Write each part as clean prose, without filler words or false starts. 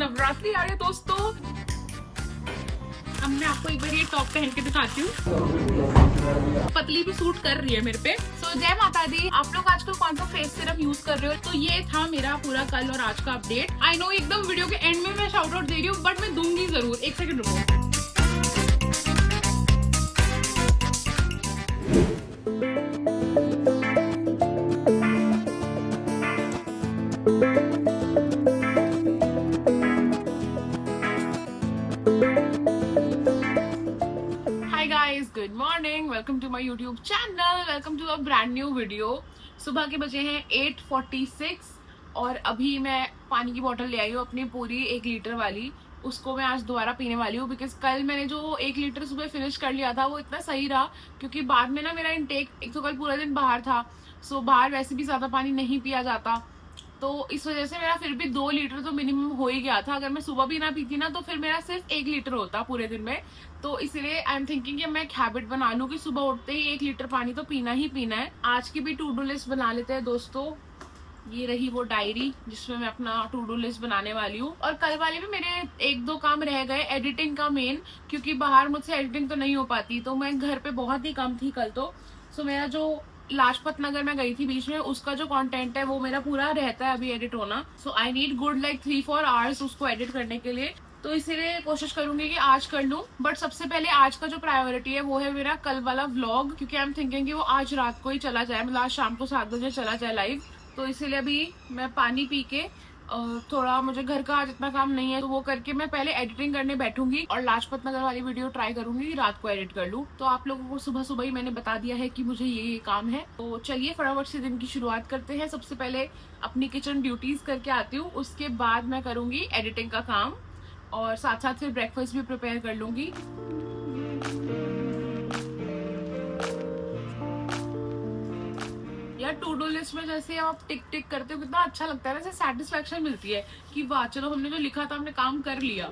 नवरात्रि आ रही है दोस्तों। अब मैं आपको एक बार ये टॉप पहन के दिखाती हूँ। पतली भी सूट कर रही है मेरे पे। सो जय माता दी। आप लोग आजकल कौन सा फेस सिरम यूज कर रहे हो? तो ये था मेरा पूरा कल और आज का अपडेट। आई नो एकदम वीडियो के एंड में मैं शाउट आउट दे रही हूँ, बट मैं दूंगी जरूर। एक सेकंड रुको। Good morning, welcome to my YouTube channel, welcome to a brand new video. सुबह के बजे हैं 8:46 और अभी मैं पानी की बोतल ले आई हूँ अपनी पूरी 1 लीटर वाली। उसको मैं आज दोबारा पीने वाली हूँ बिकॉज कल मैंने जो 1 लीटर सुबह फिनिश कर लिया था वो इतना सही रहा, क्योंकि बाद में ना मेरा इनटेक, एक तो कल पूरा दिन बाहर था, सो बाहर वैसे भी ज्यादा पानी नहीं पिया जाता, तो इस वजह से मेरा फिर भी 2 लीटर तो मिनिमम हो ही गया था। अगर मैं सुबह भी ना पीती ना तो फिर मेरा सिर्फ 1 लीटर होता पूरे दिन में। तो इसलिए आई एम थिंकिंग कि मैं एक हैबिट बना लूं कि सुबह उठते ही 1 लीटर पानी तो पीना ही पीना है। आज की भी टू डू लिस्ट बना लेते हैं दोस्तों। ये रही वो डायरी जिसमें मैं अपना टू डू लिस्ट बनाने वाली हूँ। और कल वाले भी मेरे 1-2 काम रह गए, एडिटिंग का मेन, क्योंकि बाहर मुझसे एडिटिंग तो नहीं हो पाती, तो मैं घर पे बहुत ही कम थी कल तो। सो मेरा जो लाजपत नगर में गई थी बीच में, उसका जो कंटेंट है वो मेरा पूरा रहता है अभी एडिट होना। So I need good like 3-4 hours उसको एडिट करने के लिए, तो इसीलिए कोशिश करूंगी कि आज कर लूं। बट सबसे पहले आज का जो प्रायोरिटी है वो है मेरा कल वाला व्लॉग, क्योंकि आई एम थिंकिंग कि वो आज रात को ही चला जाए, मतलब आज शाम को 7 बजे चला जाए लाइव। तो इसीलिए अभी मैं पानी पी के थोड़ा, मुझे घर का आज इतना काम नहीं है तो वो करके मैं पहले एडिटिंग करने बैठूंगी और लाजपत नगर वाली वीडियो ट्राई करूंगी कि रात को एडिट कर लूं। तो आप लोगों को सुबह सुबह ही मैंने बता दिया है कि मुझे ये काम है, तो चलिए फटाफट से दिन की शुरुआत करते हैं। सबसे पहले अपनी किचन ड्यूटीज करके आती हूँ, उसके बाद मैं करूंगी एडिटिंग का काम और साथ साथ फिर ब्रेकफास्ट भी प्रिपेयर कर लूंगी। यार टू डू लिस्ट में जैसे आप टिक टिक करते हो कितना अच्छा लगता है, वैसे सेटिस्फेक्शन मिलती है कि वाह चलो हमने जो लिखा था हमने काम कर लिया।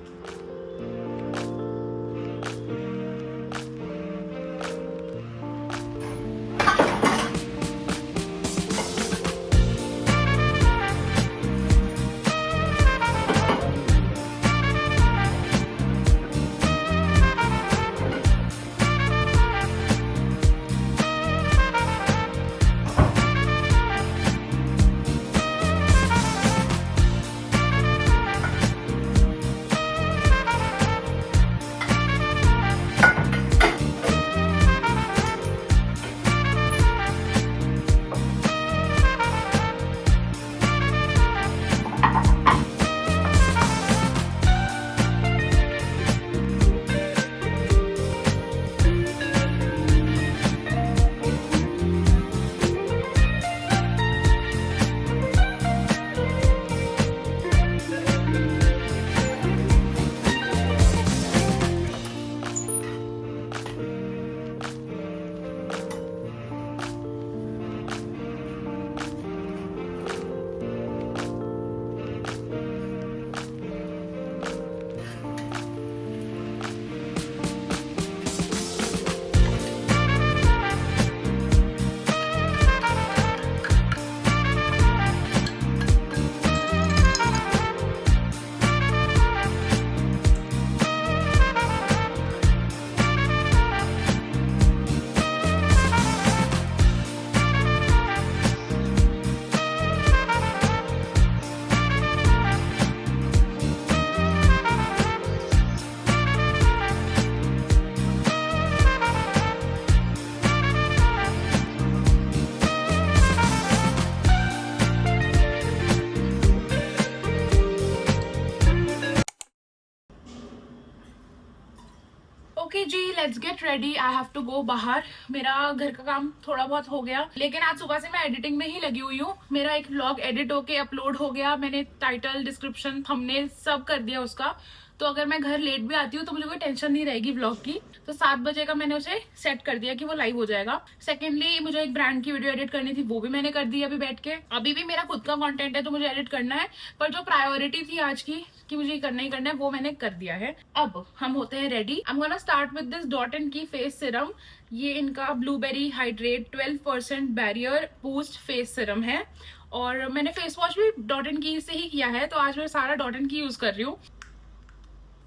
ओके जी, let's get ready, I have to go बाहर। मेरा घर का काम थोड़ा बहुत हो गया, लेकिन आज सुबह से मैं एडिटिंग में ही लगी हुई हूँ। मेरा एक व्लॉग एडिट होके अपलोड हो गया, मैंने टाइटल, डिस्क्रिप्शन, थंबनेल सब कर दिया उसका। तो अगर मैं घर लेट भी आती हूँ तो मुझे कोई टेंशन नहीं रहेगी व्लॉग की। तो 7 बजे का मैंने उसे सेट कर दिया कि वो लाइव हो जाएगा। सेकेंडली मुझे एक ब्रांड की वीडियो एडिट करनी थी, वो भी मैंने कर दी अभी बैठ के। अभी भी मेरा खुद का कंटेंट है तो मुझे एडिट करना है, पर जो प्रायोरिटी थी आज की कि मुझे करना ही करना है वो मैंने कर दिया है। अब हम होते हैं ready. I am gonna start with this dot and की फेस सिरम। ये इनका blueberry hydrate 12% barrier boost face serum है और मैंने फेस वॉश भी डॉट एंड की से ही किया है, तो आज मैं सारा डॉट एंड की यूज कर रही हूँ।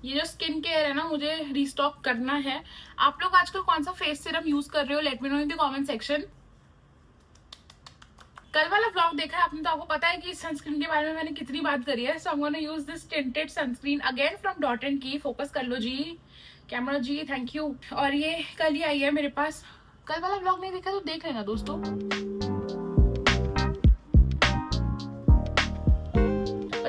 ये जो स्किन केयर है ना, मुझे रीस्टॉक करना है। आप लोग आजकल कौन सा फेस सीरम यूज कर रहे हो, let me know in the comment section. कल वाला व्लॉग देखा है आपने, तो आपको पता है कि सनस्क्रीन के बारे में मैंने कितनी बात करी है। So I am gonna use this tinted sunscreen again from Dot and Key. Focus कर लो जी कैमरा जी, थैंक यू। और ये कल ही आई है मेरे पास। कल वाला व्लॉग नहीं देखा तो देख लेना दोस्तों।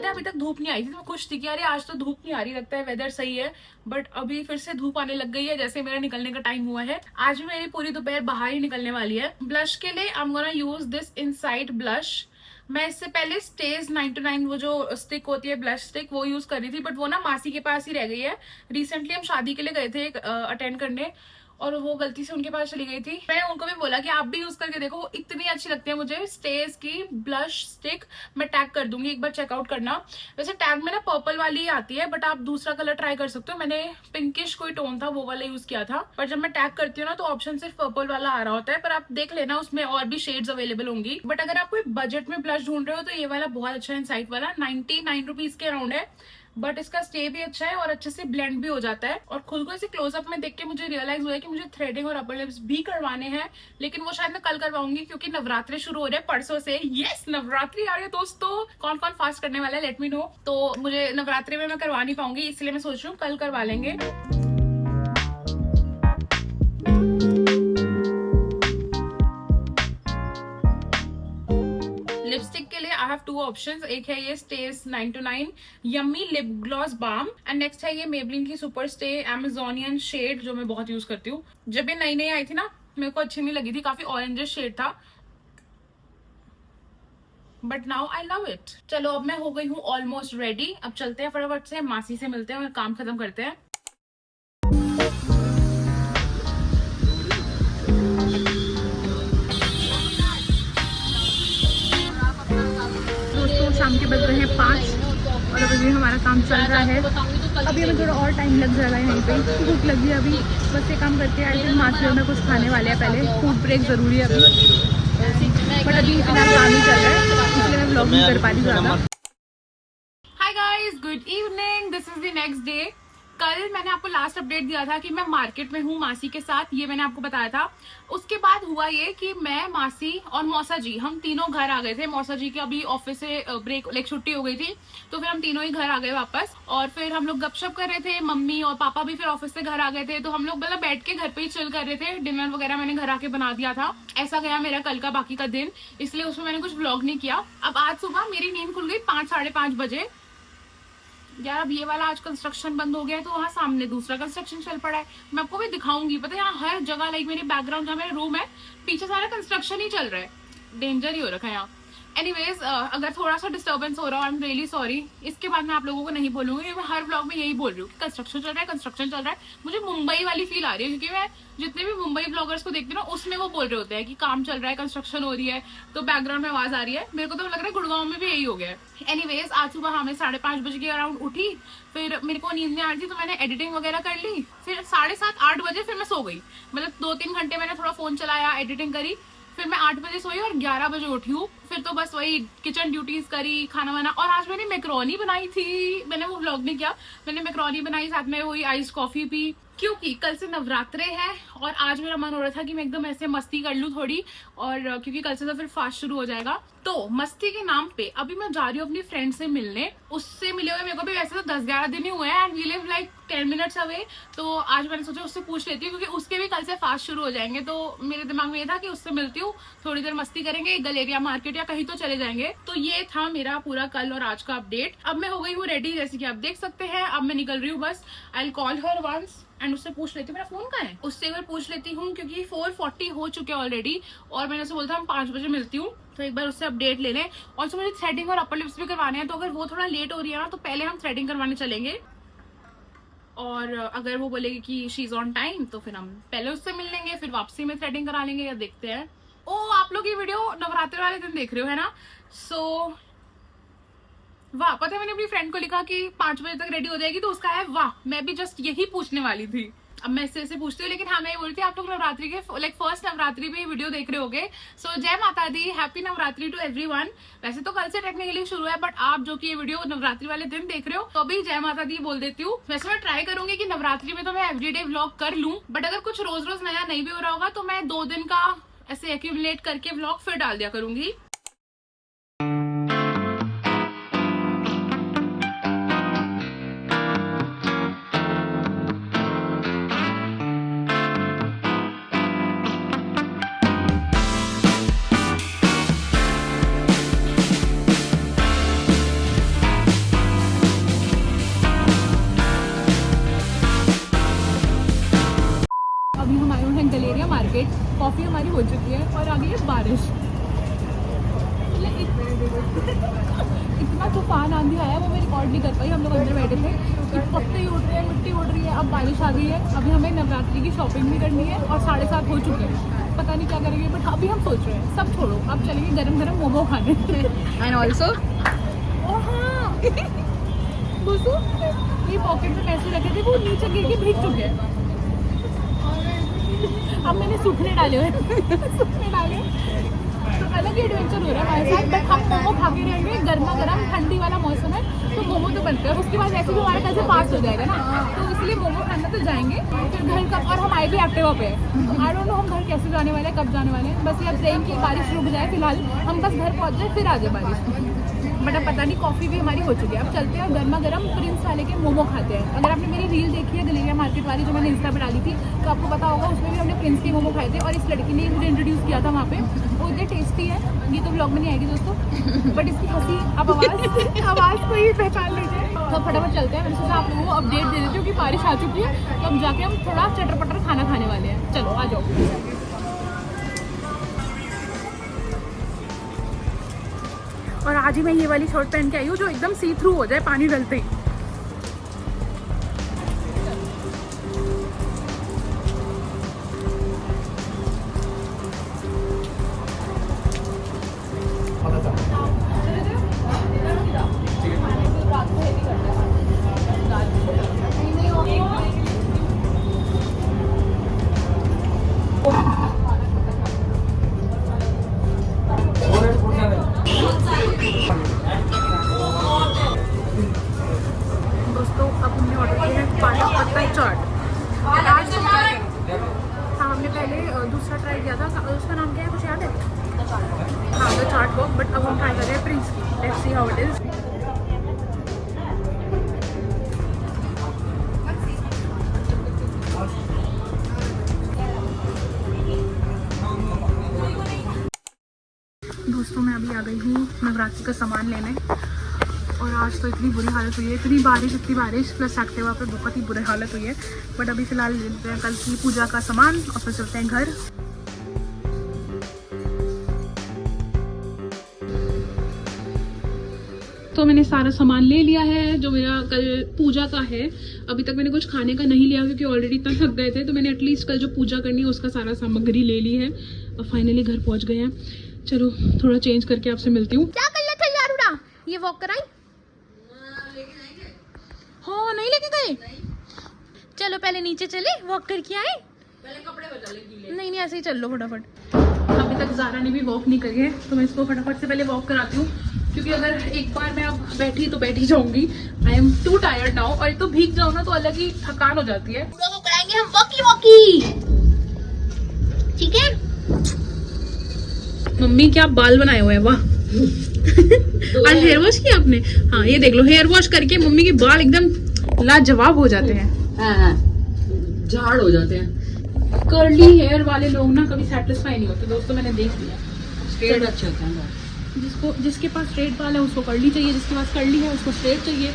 अभी तक धूप नहीं आई थी तो मैं खुश थी कि अरे आज तो धूप नहीं आ रही, लगता है वेदर सही है। बट अभी फिर से धूप आने लग गई है, जैसे मेरा निकलने का टाइम हुआ है। आज भी मेरी पूरी दोपहर बाहर ही निकलने वाली है। ब्लश के लिए आई am gonna use this inside blush. मैं इससे पहले स्टेज 9 वो जो स्टिक होती है, ब्लश स्टिक, वो यूज कर रही थी, बट वो ना मासी के पास ही रह गई है। रिसेंटली हम शादी के लिए गए थे अटेंड करने, और वो गलती से उनके पास चली गई थी। मैंने उनको भी बोला कि आप भी यूज करके देखो, वो इतनी अच्छी लगती है मुझे। स्टेज की ब्लश स्टिक मैं टैग कर दूंगी, एक बार चेकआउट करना। वैसे टैग में ना पर्पल वाली आती है, बट आप दूसरा कलर ट्राई कर सकते हो। मैंने पिंकिश कोई टोन था वो वाला यूज किया था, पर जब मैं टैग करती हूँ ना तो ऑप्शन सिर्फ पर्पल वाला आ रहा होता है। पर आप देख लेना, उसमें और भी शेड्स अवेलेबल होंगी। बट अगर आप कोई बजट में ब्लश ढूंढ रहे हो तो ये वाला बहुत अच्छा है, इनसाइड वाला 99 रुपीज के अराउंड है। बट इसका स्टे भी अच्छा है और अच्छे से ब्लेंड भी हो जाता है। और खुद को इसे क्लोजअप में देख के मुझे रियलाइज हुआ है कि मुझे थ्रेडिंग और अपर लिप्स भी करवाने हैं, लेकिन वो शायद मैं कल करवाऊंगी, क्योंकि नवरात्रि शुरू हो रहे हैं परसों से। यस, नवरात्रि आ रही है दोस्तों। कौन कौन फास्ट करने वाला है लेट मी नो। तो मुझे नवरात्रि में मैं करवा नहीं पाऊंगी, इसलिए मैं सोच रही हूँ कल करवा लेंगे। लिपस्टिक के लिए आई हैव 2 ऑप्शंस। एक है ये stage 9 yummy lip gloss balm, and next है ये मेबलिन की सुपर स्टे अमेजोनियन शेड, जो मैं बहुत यूज करती हूँ। जब ये नई नई आई थी ना, मेरे को अच्छी नहीं लगी थी, काफी ऑरेंज शेड था, but now I love it. चलो अब मैं हो गई हूँ ऑलमोस्ट रेडी। अब चलते हैं फटाफट से, मासी से मिलते हैं और काम खत्म करते हैं। शाम के बज रहे हैं 5 और अभी हमारा काम चल रहा है। अभी हमें थोड़ा और टाइम लग जाएगा यहीं पे, भूख लगी है अभी। बस ये काम करके आई थिंक मार्केट में कुछ खाने वाले हैं, पहले फूड ब्रेक जरूरी है अभी। बट अभी इतना काम ही चल रहा है, इसलिए मैं व्लॉग नहीं कर पा रही ज़्यादा। Hi guys, good evening, this is the next day. कल मैंने आपको लास्ट अपडेट दिया था कि मैं मार्केट में हूँ मासी के साथ, ये मैंने आपको बताया था। उसके बाद हुआ ये कि मैं, मासी और मौसा जी, हम तीनों घर आ गए थे। मौसा जी की अभी ऑफिस से ब्रेक लाइक छुट्टी हो गई थी, तो फिर हम तीनों ही घर आ गए वापस। और फिर हम लोग गपशप कर रहे थे, मम्मी और पापा भी फिर ऑफिस से घर आ गए थे, तो हम लोग मतलब बैठ के घर पे ही चिल कर रहे थे। डिनर वगैरह मैंने घर आके बना दिया था। ऐसा गया मेरा कल का बाकी का दिन, इसलिए उसमें मैंने कुछ व्लॉग नहीं किया। अब आज सुबह मेरी नींद खुल गई 5 साढ़े 5 बजे। यार अब ये वाला आज कंस्ट्रक्शन बंद हो गया है, तो वहाँ सामने दूसरा कंस्ट्रक्शन चल पड़ा है। मैं आपको भी दिखाऊंगी, पता है यहाँ हर जगह, लाइक मेरी बैकग्राउंड जहाँ मेरा रूम है, पीछे सारा कंस्ट्रक्शन ही चल रहा है। डेंजर ही हो रखा है यहाँ। एनीवेज, अगर थोड़ा सा डिस्टर्बेंस हो रहा है, आई एम रियली सॉरी। इसके बाद मैं आप लोगों को नहीं बोलूंगी, मैं हर व्लॉग में यही बोल रही हूँ कि कंस्ट्रक्शन चल रहा है, कंस्ट्रक्शन चल रहा है। मुझे मुंबई वाली फील आ रही है, क्योंकि मैं जितने भी मुंबई ब्लॉगर्स को देखती हूँ ना, उसमें वो बोल रहे होते हैं कि काम चल रहा है, कंस्ट्रक्शन हो रही है, तो बैकग्राउंड में आवाज आ रही है। मेरे को तो लग रहा है गुड़गांव में भी यही हो गया है। एनीवेज, आज सुबह हमें 5:30 बजे के अराउंड उठी, फिर मेरे को नींद नहीं आ रही थी, तो मैंने एडिटिंग वगैरह कर ली। फिर 7:30 8 बजे फिर मैं सो गई, मतलब 2-3 घंटे मैंने थोड़ा फोन चलाया, एडिटिंग करी। फिर मैं 8 बजे सोई और 11 बजे उठी हूँ। फिर तो बस वही किचन ड्यूटीज करी, खाना वाना। और आज मैंने मैक्रोनी बनाई थी, मैंने वो व्लॉग नहीं किया। मैंने मैक्रोनी बनाई, साथ में वही आइस कॉफी पी, क्योंकि कल से नवरात्रे है और आज मेरा मन हो रहा था कि मैं एकदम ऐसे मस्ती कर लूं थोड़ी। और क्योंकि कल से तो फिर फास्ट शुरू हो जाएगा, तो मस्ती के नाम पे अभी मैं जा रही हूँ अपनी फ्रेंड से मिलने। उससे मिले हुए मेरे को भी वैसे तो 10-11 दिन ही हुए हैं, and we live like 10 minutes away. तो आज मैंने सोचा उससे पूछ लेती हूँ, क्योंकि उसके भी कल से फास्ट शुरू हो जाएंगे। तो मेरे दिमाग में ये था कि उससे मिलती हूँ, थोड़ी देर मस्ती करेंगे, गलेरिया मार्केट या कहीं तो चले जाएंगे। तो ये था मेरा पूरा कल और आज का अपडेट। अब मैं हो गई हूँ रेडी, जैसे कि आप देख सकते हैं। अब मैं निकल रही हूँ बस। I will call her once and उससे पूछ लेती हूँ मेरा फोन कहाँ है, उससे एक बार पूछ लेती हूँ, क्योंकि 4:40 हो चुके हैं ऑलरेडी। और मैंने उसे बोला था हम 5 बजे मिलती हूँ, तो एक बार उससे अपडेट ले लें। और मुझे थ्रेडिंग और अपर लिप्स भी करवाने हैं, तो अगर वो थोड़ा लेट हो रही है ना, तो पहले हम थ्रेडिंग करवाने चलेंगे। और अगर वो बोलेगी कि शी इज ऑन टाइम, तो फिर हम पहले उससे मिल लेंगे, फिर वापसी में थ्रेडिंग करा लेंगे, या देखते हैं। ओ, आप लोग ये वीडियो नवरात्रि वाले दिन देख रहे हो है ना? सो वाह, पता है मैंने अपनी फ्रेंड को लिखा कि 5 बजे तक रेडी हो जाएगी, तो उसका है वाह। मैं भी जस्ट यही पूछने वाली थी। अब मैं इससे ऐसे पूछती हूँ, लेकिन हाँ मैं ये बोलती हूँ आप लोग नवरात्रि के लाइक फर्स्ट नवरात्रि पे वीडियो देख रहे होगे। सो जय माता दी, हैप्पी नवरात्रि टू एवरीवन। वैसे तो कल से टेक्निकली शुरू है, बट आप जो कि ये वीडियो नवरात्रि वाले दिन देख रहे हो तो अभी जय माता दी बोल देती हूँ। वैसे मैं ट्राई करूंगी कि नवरात्रि में तो मैं एवरीडे व्लॉग कर लूँ, बट अगर कुछ रोज रोज नया नहीं भी हो रहा होगा तो मैं 2 दिन का ऐसे एक्यूमुलेट करके व्लॉग फिर डाल दिया करूंगी। अभी हम आए हैं गलेरिया मार्केट, कॉफ़ी हमारी हो चुकी है और आ गई है बारिश। इतना तूफान आंधी आया वो मैं रिकॉर्ड नहीं कर पाई, हम लोग अंदर बैठे थे कि पत्ते उड़ रहे हैं, मिट्टी उड़ रही है। अब बारिश आ गई है, अभी हमें नवरात्रि की शॉपिंग भी करनी है और 7:30 हो चुके हैं, पता नहीं क्या करेंगे, बट अभी हम सोच रहे हैं सब छोड़ो, अब चलेंगे गरम गरम मोमो खाने। एंड ऑल्सो दोस्तों ये पॉकेट में पैसे रखे थे वो नीचे गिर के भीग चुके हैं, अब मैंने सूखने डाले हुए सूखने डाले, तो अलग ही एडवेंचर हो रहा है हमारे साथ। बट हम मोमो खा के रहेंगे, गर्मा गर्म ठंडी वाला मौसम है तो मोमो तो बनते हैं। उसके बाद वैसे भी हमारे कल से पास हो जाएगा ना, तो इसलिए मोमो खाना तो जाएंगे। फिर घर का, और हम आए भी एक्टिवा पे, आई डोंट नो हम घर कैसे जाने वाले हैं, कब जाने वाले हैं। बस ये अब ट्रेन की बारिश रुक जाए फिलहाल, हम बस घर पहुँच जाए फिर आ जाए बारिश। बट अब पता नहीं, कॉफ़ी भी हमारी हो चुकी है। अब चलते हैं गर्मा गर्म प्रिंस वाले के मोमो खाते हैं। अगर आपने मेरी रील देखी है गलेरिया मार्केट वाली जो मैंने इंस्टा पे डाली थी तो आपको पता होगा, उसमें भी हमने प्रिंस के मोमो खाए थे और इस लड़की ने मुझे इंट्रोड्यूस किया था वहाँ पे। वो इतने टेस्टी है, ये तो ब्लॉग में नहीं आएगी दोस्तों, बट इसकी हंसी अब आवाज़ को ही पहचान लीजिए। तो फटाफट चलते हैं, मैंने सोचा आप लोगों को अपडेट दे देती हूँ कि बारिश आ चुकी है, तो अब जाके हम थोड़ा चटर पटर खाना खाने वाले हैं। चलो आ जाओ। और आज ही मैं ये वाली शर्ट पहन के आई हूँ जो एकदम सी थ्रू हो जाए पानी डलते ही। दोस्तों अब हमने ऑर्डर किया है पालक पत्ता चाट। आज हाँ, हमने पहले दूसरा ट्राई किया था, उसका नाम क्या है कुछ याद है? हाँ, द चाट बॉक्स। बट अब हम ट्राई कर रहे हैं प्रिंस की, let's see how it is. दोस्तों मैं अभी आ गई हूँ नवरात्रि का सामान लेने, और आज तो इतनी बुरी हालत हुई है, इतनी बारिश प्लस एक्टिवा पे बहुत ही बुरी हालत हुई है। बट अभी फ़िलहाल लेते हैं कल की पूजा का सामान और फिर चलते हैं घर। तो मैंने सारा सामान ले लिया है जो मेरा कल पूजा का है। अभी तक मैंने कुछ खाने का नहीं लिया क्योंकि ऑलरेडी इतना थक गए थे, तो मैंने एटलीस्ट कल जो पूजा करनी है उसका सारा सामग्री ले ली है। और फाइनली घर पहुँच गए हैं। चलो थोड़ा चेंज करके आपसे मिलती हूँ। क्या कर लेते यार उड़ा, ये वॉक कराई? हाँ नहीं लेके गए, चलो पहले नीचे चले वॉक करके आए, पहले कपड़े बदल। नहीं ऐसे ही चल लो फटाफट। अभी तक ज़ारा ने भी वॉक नहीं करी है, तो मैं इसको फटाफट से पहले वॉक कराती हूँ, क्योंकि अगर एक बार मैं अब बैठी तो बैठी जाऊंगी। I am to tired now, और तो भीग जाऊँ ना तो अलग ही थकान हो जाती है। कराएंगे हम वॉकी, ठीक है? मम्मी क्या बाल बनाए हुए हैं, वाह। आज हेयर वॉश किया आपने? हाँ ये देख लो, हेयर वॉश करके मम्मी के बाल एकदम लाजवाब हो जाते हैं, झाड़ हो जाते हैं। कर्ली हेयर वाले लोग ना कभी सेटिस्फाई नहीं होते दोस्तों, मैंने देख लिया। स्ट्रेट अच्छे होते हैं, जिसके पास स्ट्रेट बाल है उसको कर्ली चाहिए, जिसके पास कर्ली है उसको स्ट्रेट चाहिए।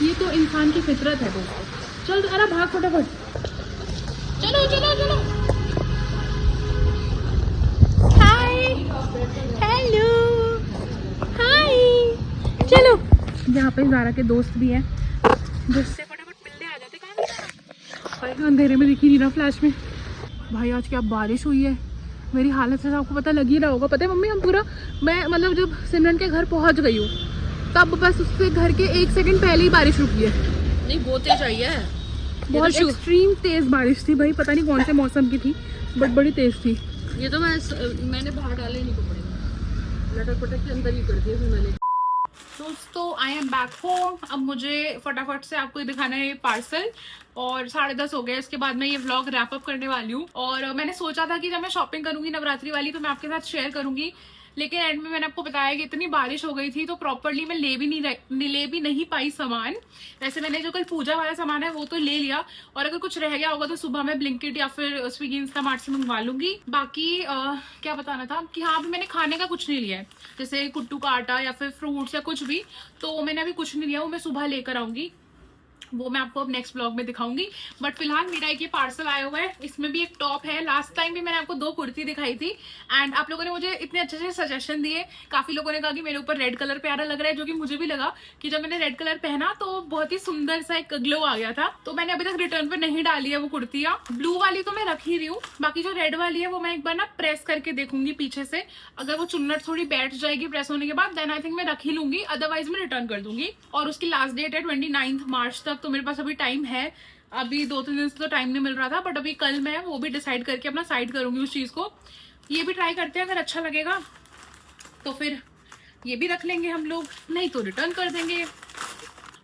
ये तो इंसान की फितरत है दोस्तों। चल अरे भाग फटाफट, चलो चलो चलो। हाय हेलो हाय, चलो। यहाँ पे ज़ारा के दोस्त भी हैं, जिससे फटाफट मिलने आ जाते। कहाँ अंधेरे में दिख ही नहीं रहा फ्लैश में। भाई आज क्या बारिश हुई है, मेरी हालत से आपको पता लग ही रहा होगा। पता है मम्मी, हम पूरा, मैं मतलब जब सिमरन के घर पहुंच गई हूँ तब बस उससे घर के 1 सेकंड पहले ही बारिश रुकी है। नहीं बहुत तेज आई है। बहुत एक्सट्रीम तेज बारिश थी भाई, पता नहीं कौन से मौसम की थी बट बड़ी तेज थी। ये तो मैंने बाहर डाले नहीं कपड़े, लटक पटक के अंदर ही कर दिए फिर मैंने। दोस्तों आई एम बैक होम। अब मुझे फटाफट से आपको दिखाना है ये पार्सल, और 10:30 हो गए। इसके बाद मैं ये व्लॉग रैप अप करने वाली हूँ। और मैंने सोचा था कि जब मैं शॉपिंग करूंगी नवरात्रि वाली तो मैं आपके साथ शेयर करूंगी, लेकिन एंड में मैंने आपको बताया कि इतनी बारिश हो गई थी तो प्रॉपरली मैं ले भी नहीं पाई सामान। वैसे मैंने जो कल पूजा वाला सामान है वो तो ले लिया, और अगर कुछ रह गया होगा तो सुबह मैं ब्लिंकिट या फिर स्विगी इंस्टामार्ट से मंगवा लूंगी। बाकी क्या बताना था कि हाँ, अभी मैंने खाने का कुछ नहीं लिया है, जैसे कुट्टू का आटा या फिर फ्रूट्स या कुछ भी, तो मैंने अभी कुछ नहीं लिया, वो मैं सुबह लेकर आऊंगी, वो मैं आपको अब नेक्स्ट ब्लॉग में दिखाऊंगी। बट फिलहाल मेरा एक ये पार्सल आया हुआ है, इसमें भी एक टॉप है। लास्ट टाइम भी मैंने आपको 2 कुर्ती दिखाई थी एंड आप लोगों ने मुझे इतने अच्छे से सजेशन दिए। काफी लोगों ने कहा कि मेरे ऊपर रेड कलर प्यारा लग रहा है, जो कि मुझे भी लगा कि जब मैंने रेड कलर पहना तो बहुत ही सुंदर सा एक ग्लो आ गया था। तो मैंने अभी तक रिटर्न पे नहीं डाली है वो कुर्तियां। ब्लू वाली तो मैं रख ही रही हूँ, बाकी जो रेड वाली है वो मैं एक बार ना प्रेस करके देखूंगी पीछे से, अगर वो चुन्नट थोड़ी बैठ जाएगी प्रेस होने के बाद देन आई थिंक मैं रख ही लूंगी, अदरवाइज मैं रिटर्न कर दूंगी। और उसकी लास्ट डेट है 29 मार्च तक, तो मेरे पास अभी टाइम है। अभी 2-3 दिन से तो टाइम नहीं मिल रहा था, बट अभी कल मैं वो भी डिसाइड करके अपना साइड करूंगी उस चीज को। ये भी ट्राई करते हैं, अगर अच्छा लगेगा तो फिर ये भी रख लेंगे हम लोग, नहीं तो रिटर्न कर देंगे।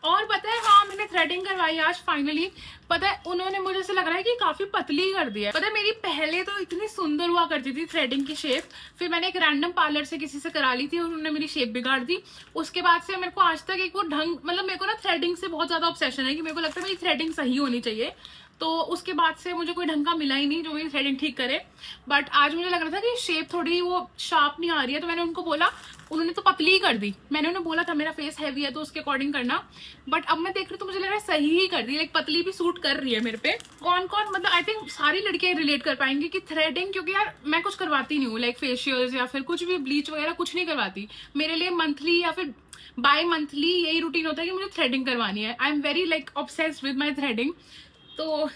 और पता है, हाँ मैंने थ्रेडिंग करवाई आज फाइनली। पता है उन्होंने मुझे ऐसा लग रहा है कि काफी पतली कर दिया है। पता है मेरी पहले तो इतनी सुंदर हुआ करती थी थ्रेडिंग की शेप, फिर मैंने एक रैंडम पार्लर से किसी से करा ली थी और उन्होंने मेरी शेप बिगाड़ दी। उसके बाद से मेरे को आज तक एक वो ढंग, मतलब मेरे को ना थ्रेडिंग से बहुत ज्यादा ऑब्सेशन है कि मेरे को लगता है मेरी थ्रेडिंग सही होनी चाहिए, तो उसके बाद से मुझे कोई ढंग का मिला ही नहीं जो मेरी थ्रेडिंग ठीक करे। बट आज मुझे लग रहा था कि शेप थोड़ी वो शार्प नहीं आ रही है, तो मैंने उनको बोला, उन्होंने तो पतली ही कर दी। मैंने उन्हें बोला था मेरा फेस हैवी है तो उसके अकॉर्डिंग करना, बट अब मैं देख रही हूँ तो मुझे लग रहा है सही ही कर दी, लाइक पतली भी सूट कर रही है मेरे पे। कौन कौन, मतलब आई थिंक सारी लड़कियां रिलेट कर पाएंगी कि थ्रेडिंग, क्योंकि यार मैं कुछ करवाती नहीं हूँ, लाइक फेशियल्स या फिर कुछ भी ब्लीच वगैरह कुछ नहीं करवाती। मेरे लिए मंथली या फिर बाय मंथली यही रूटीन होता है कि मुझे थ्रेडिंग करवानी है। I am very like obsessed with my threading. तो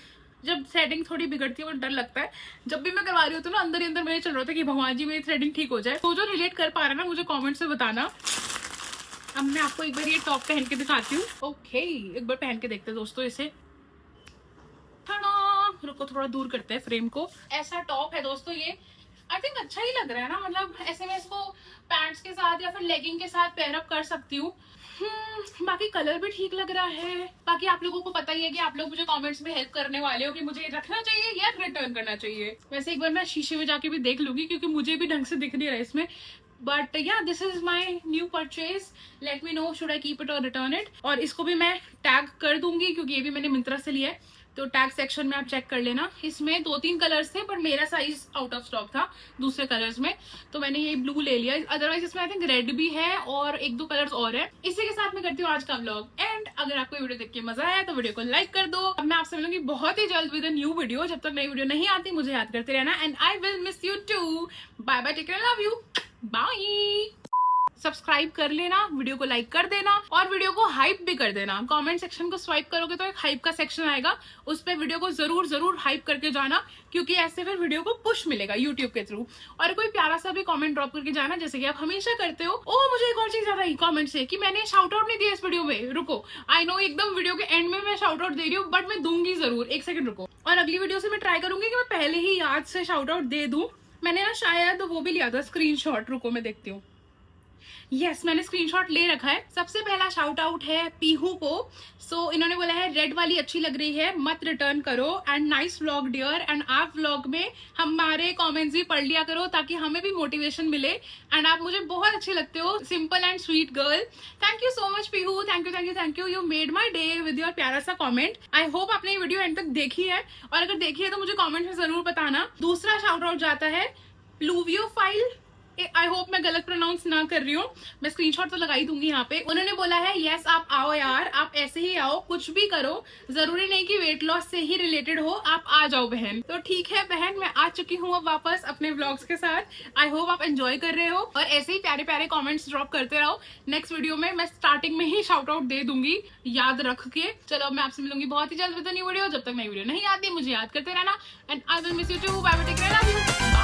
जब थ्रेडिंग थोड़ी बिगड़ती है वो डर लगता है। जब भी मैं करवा रही होती हूँ ना, अंदर ही अंदर मेरे चल रहा था कि भगवान जी मेरी थ्रेडिंग ठीक हो जाए। तो जो रिलेट कर पा रहा है ना मुझे कमेंट से बताना। अब मैं आपको एक बार ये टॉप पहन के दिखाती हूँ। ओके, एक बार पहन के देखते हैं दोस्तों इसे। रुको थोड़ा दूर करते हैं फ्रेम को। ऐसा टॉप है दोस्तों ये, आई थिंक अच्छा ही लग रहा है ना, मतलब ऐसे मैं इसको पैंट्स के साथ या फिर लेगिंग के साथ पेयर अप कर सकती हूँ। बाकी कलर भी ठीक लग रहा है। बाकी आप लोगों को पता ही है कि आप लोग मुझे कमेंट्स में हेल्प करने वाले हो कि मुझे रखना चाहिए या रिटर्न करना चाहिए। वैसे एक बार मैं शीशे में जाके भी देख लूंगी क्योंकि मुझे भी ढंग से दिख नहीं रहा है इसमें। बट या this is my new purchase, let me know should I keep it और रिटर्न इट। और इसको भी मैं टैग कर दूंगी क्योंकि ये भी मैंने मिंत्रा से लिया है, तो टैग सेक्शन में आप चेक कर लेना। इसमें 2-3 कलर्स थे पर मेरा साइज आउट ऑफ स्टॉक था दूसरे कलर्स में, तो मैंने ये ब्लू ले लिया। अदरवाइज इसमें आई थिंक रेड भी है और 1-2 कलर्स और है। इसी के साथ मैं करती हूँ आज का व्लॉग एंड। अगर आपको वीडियो देख के मजा आया तो वीडियो को लाइक कर दो। अब मैं आपसे मिलूंगी बहुत ही जल्द विद अ न्यू वीडियो। जब तक नई वीडियो नहीं आती मुझे याद करते रहना and I will miss you too. Bye bye, take care, love you, bye. Subscribe कर लेना, वीडियो को लाइक कर देना और वीडियो को हाइप भी कर देना। कमेंट सेक्शन को स्वाइप करोगे तो एक हाइप का सेक्शन आएगा, उस पर वीडियो को जरूर हाइप करके जाना, क्योंकि ऐसे फिर वीडियो को पुश मिलेगा यूट्यूब के थ्रू। और कोई प्यारा सा भी कमेंट ड्रॉप करके जाना जैसे कि आप हमेशा करते हो। ओ मुझे एक और चीज याद आई कमेंट से कि मैंने शाउट आउट नहीं दिया इस वीडियो में। रुको, आई नो एकदम वीडियो के एंड में मैं शाउट आउट दे रही हूँ, बट मैं दूंगी जरूर, 1 सेकंड रुको। और अगली वीडियो से मैं ट्राई करूंगी कि मैं पहले ही याद से शाउट आउट दे दूं। मैंने ना शायद वो भी लिया था स्क्रीनशॉट, रुको मैं देखती हूँ। यस, मैंने स्क्रीनशॉट ले रखा है। सबसे पहला शाउट आउट है पीहू को। सो इन्होंने बोला है रेड वाली अच्छी लग रही है, मत रिटर्न करो and nice vlog dear. And आप व्लॉग में हमारे कमेंट्स भी पढ़ लिया करो ताकि हमें भी मोटिवेशन मिले। एंड आप मुझे बहुत अच्छे लगते हो, simple and sweet girl. Thank you so much Pihu, thank you, you made my day with your प्यारा सा कॉमेंट। आई होप आपने ये वीडियो एंड तक देखी है, और अगर देखी है तो मुझे कॉमेंट में जरूर बताना। दूसरा शाउट आउट जाता है प्लूवियो फाइल। आई होप मैं गलत प्रोनाउंस ना कर रही हूँ, मैं स्क्रीनशॉट तो लगाई दूंगी यहाँ पे। उन्होंने बोला है यस आप आओ यार, आप ऐसे ही आओ, कुछ भी करो, जरूरी नहीं कि वेट लॉस से ही रिलेटेड हो, आप आ जाओ बहन। तो ठीक है बहन, मैं आ चुकी हूँ अब वापस अपने व्लॉग्स के साथ। आई होप आप एंजॉय कर रहे हो और ऐसे ही प्यारे प्यारे कॉमेंट्स ड्रॉप करते रहो। नेक्स्ट वीडियो में मैं स्टार्टिंग में ही शाउट आउट दे दूंगी, याद रख के। चलो मैं आपसे मिलूंगी बहुत ही जल्द विद न्यू वीडियो। जब तक नई वीडियो नहीं आती मुझे याद करते रहना and I will miss you too. Bye bye, take care, love you.